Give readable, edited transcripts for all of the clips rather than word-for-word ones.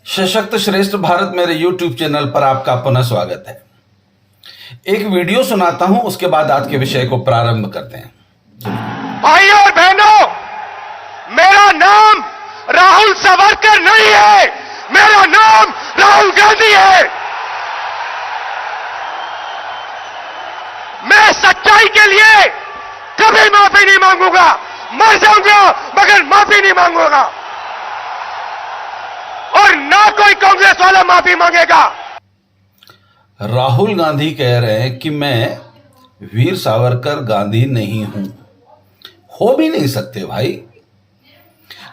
सशक्त श्रेष्ठ भारत मेरे YouTube चैनल पर आपका पुनः स्वागत है। एक वीडियो सुनाता हूं, उसके बाद आज के विषय को प्रारंभ करते हैं। भाइयों और बहनों, मेरा नाम राहुल सावरकर नहीं है, मेरा नाम राहुल गांधी है। मैं सच्चाई के लिए कभी माफी नहीं मांगूंगा, मर जाऊंगा मगर माफी नहीं मांगूंगा, और ना कोई कांग्रेस वाला माफी मांगेगा। राहुल गांधी कह रहे हैं कि मैं वीर सावरकर गांधी नहीं हूं। हो भी नहीं सकते भाई।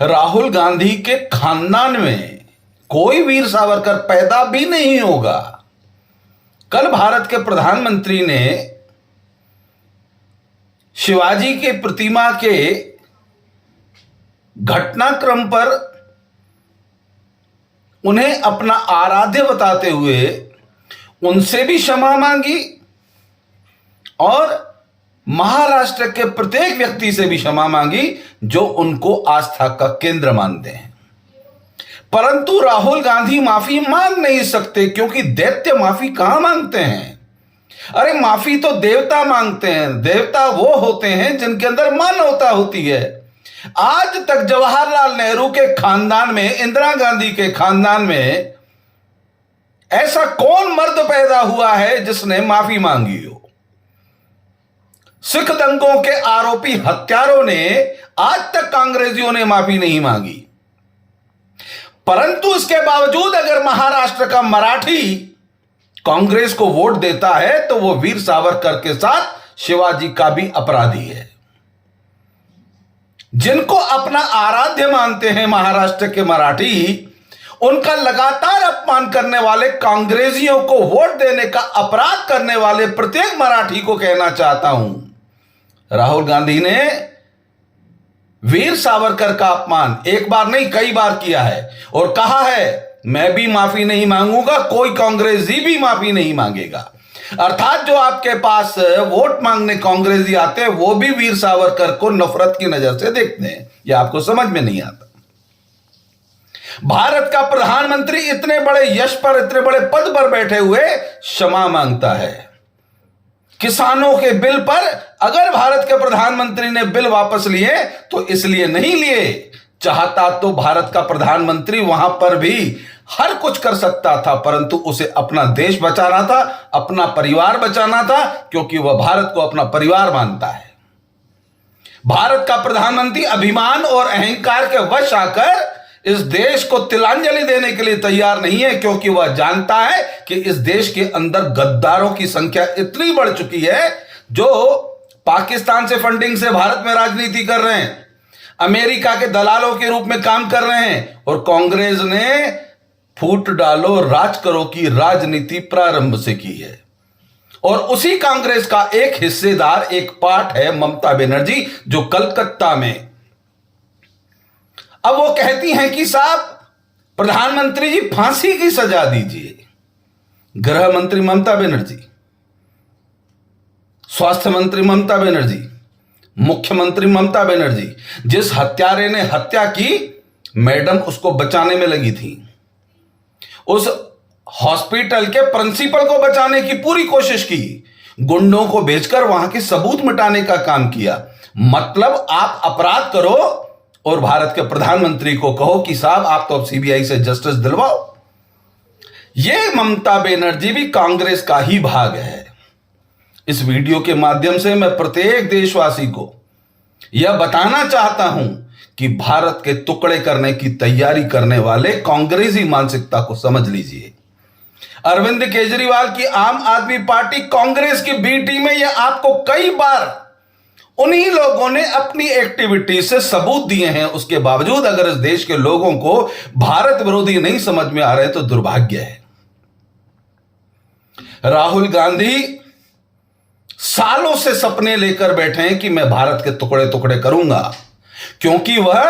राहुल गांधी के खानदान में कोई वीर सावरकर पैदा भी नहीं होगा। कल भारत के प्रधानमंत्री ने शिवाजी के प्रतिमा के घटनाक्रम पर उन्हें अपना आराध्य बताते हुए उनसे भी क्षमा मांगी और महाराष्ट्र के प्रत्येक व्यक्ति से भी क्षमा मांगी जो उनको आस्था का केंद्र मानते हैं। परंतु राहुल गांधी माफी मांग नहीं सकते, क्योंकि दैत्य माफी कहां मांगते हैं। अरे माफी तो देवता मांगते हैं। देवता वो होते हैं जिनके अंदर मानवता होती है। आज तक जवाहरलाल नेहरू के खानदान में, इंदिरा गांधी के खानदान में ऐसा कौन मर्द पैदा हुआ है जिसने माफी मांगी हो। सिख दंगों के आरोपी हत्यारों ने आज तक कांग्रेसियों ने माफी नहीं मांगी। परंतु इसके बावजूद अगर महाराष्ट्र का मराठी कांग्रेस को वोट देता है तो वो वीर सावरकर के साथ शिवाजी का भी अपराधी है। जिनको अपना आराध्य मानते हैं महाराष्ट्र के मराठी, उनका लगातार अपमान करने वाले कांग्रेसियों को वोट देने का अपराध करने वाले प्रत्येक मराठी को कहना चाहता हूं, राहुल गांधी ने वीर सावरकर का अपमान एक बार नहीं कई बार किया है और कहा है मैं भी माफी नहीं मांगूंगा, कोई कांग्रेसी भी माफी नहीं मांगेगा। अर्थात जो आपके पास वोट मांगने कांग्रेसी आते हैं वो भी वीर सावरकर को नफरत की नजर से देखते हैं। यह आपको समझ में नहीं आता। भारत का प्रधानमंत्री इतने बड़े यश पर, इतने बड़े पद पर बैठे हुए क्षमा मांगता है। किसानों के बिल पर अगर भारत के प्रधानमंत्री ने बिल वापस लिए तो इसलिए नहीं लिए, चाहता तो भारत का प्रधानमंत्री वहां पर भी हर कुछ कर सकता था, परंतु उसे अपना देश बचाना था, अपना परिवार बचाना था, क्योंकि वह भारत को अपना परिवार मानता है। भारत का प्रधानमंत्री अभिमान और अहंकार के वश आकर इस देश को तिलांजलि देने के लिए तैयार नहीं है, क्योंकि वह जानता है कि इस देश के अंदर गद्दारों की संख्या इतनी बढ़ चुकी है जो पाकिस्तान से फंडिंग से भारत में राजनीति कर रहे हैं, अमेरिका के दलालों के रूप में काम कर रहे हैं, और कांग्रेस ने फूट डालो राज करो की राजनीति प्रारंभ से की है। और उसी कांग्रेस का एक हिस्सेदार, एक पार्ट है ममता बनर्जी, जो कलकत्ता में अब वो कहती हैं कि साहब प्रधानमंत्री जी फांसी की सजा दीजिए। गृह मंत्री ममता बनर्जी, स्वास्थ्य मंत्री ममता बनर्जी, मुख्यमंत्री ममता बनर्जी, जिस हत्यारे ने हत्या की, मैडम उसको बचाने में लगी थी। उस हॉस्पिटल के प्रिंसिपल को बचाने की पूरी कोशिश की, गुंडों को भेजकर वहां के सबूत मिटाने का काम किया। मतलब आप अपराध करो और भारत के प्रधानमंत्री को कहो कि साहब आप तो अब सीबीआई से जस्टिस दिलवाओ। यह ममता बनर्जी भी कांग्रेस का ही भाग है। इस वीडियो के माध्यम से मैं प्रत्येक देशवासी को यह बताना चाहता हूं कि भारत के टुकड़े करने की तैयारी करने वाले कांग्रेसी मानसिकता को समझ लीजिए। अरविंद केजरीवाल की आम आदमी पार्टी कांग्रेस की बी टीम में यह आपको कई बार उन्हीं लोगों ने अपनी एक्टिविटी से सबूत दिए हैं। उसके बावजूद अगर इस देश के लोगों को भारत विरोधी नहीं समझ में आ रहे तो दुर्भाग्य है। राहुल गांधी सालों से सपने लेकर बैठे हैं कि मैं भारत के टुकड़े टुकड़े करूंगा, क्योंकि वह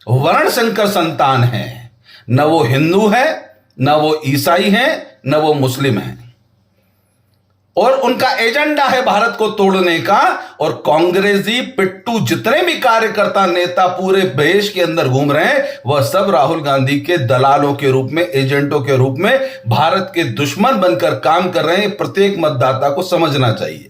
वर्ण संकर संतान है। न वो हिंदू है, न वो ईसाई है, न वो मुस्लिम है। और उनका एजेंडा है भारत को तोड़ने का। और कांग्रेसी पिट्टू जितने भी कार्यकर्ता नेता पूरे देश के अंदर घूम रहे हैं, वह सब राहुल गांधी के दलालों के रूप में, एजेंटों के रूप में भारत के दुश्मन बनकर काम कर रहे हैं। प्रत्येक मतदाता को समझना चाहिए,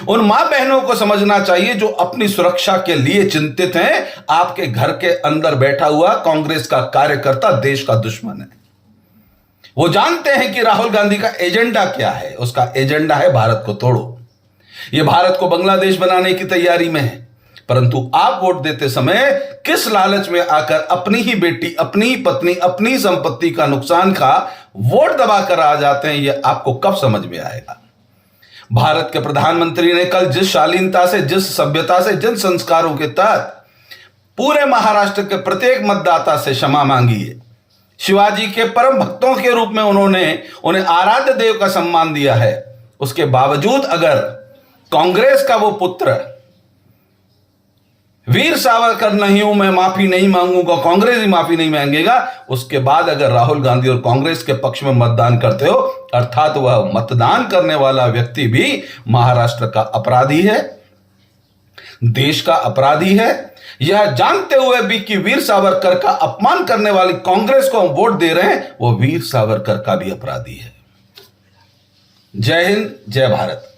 उन मां बहनों को समझना चाहिए जो अपनी सुरक्षा के लिए चिंतित हैं। आपके घर के अंदर बैठा हुआ कांग्रेस का कार्यकर्ता देश का दुश्मन है। वो जानते हैं कि राहुल गांधी का एजेंडा क्या है। उसका एजेंडा है भारत को तोड़ो। ये भारत को बांग्लादेश बनाने की तैयारी में है। परंतु आप वोट देते समय किस लालच में आकर अपनी ही बेटी, अपनी ही पत्नी, अपनी संपत्ति का नुकसान का वोट दबाकर आ जाते हैं, यह आपको कब समझ में आएगा। भारत के प्रधानमंत्री ने कल जिस शालीनता से, जिस सभ्यता से, जिन संस्कारों के तहत पूरे महाराष्ट्र के प्रत्येक मतदाता से क्षमा मांगी है, शिवाजी के परम भक्तों के रूप में उन्होंने उन्हें आराध्य देव का सम्मान दिया है, उसके बावजूद अगर कांग्रेस का वो पुत्र वीर सावरकर नहीं हूं मैं, माफी नहीं मांगूंगा, कांग्रेस ही माफी नहीं मांगेगा, उसके बाद अगर राहुल गांधी और कांग्रेस के पक्ष में मतदान करते हो, अर्थात वह मतदान करने वाला व्यक्ति भी महाराष्ट्र का अपराधी है, देश का अपराधी है। यह जानते हुए भी कि वीर सावरकर का अपमान करने वाली कांग्रेस को हम वोट दे रहे हैं, वो वीर सावरकर का भी अपराधी है। जय हिंद, जय भारत।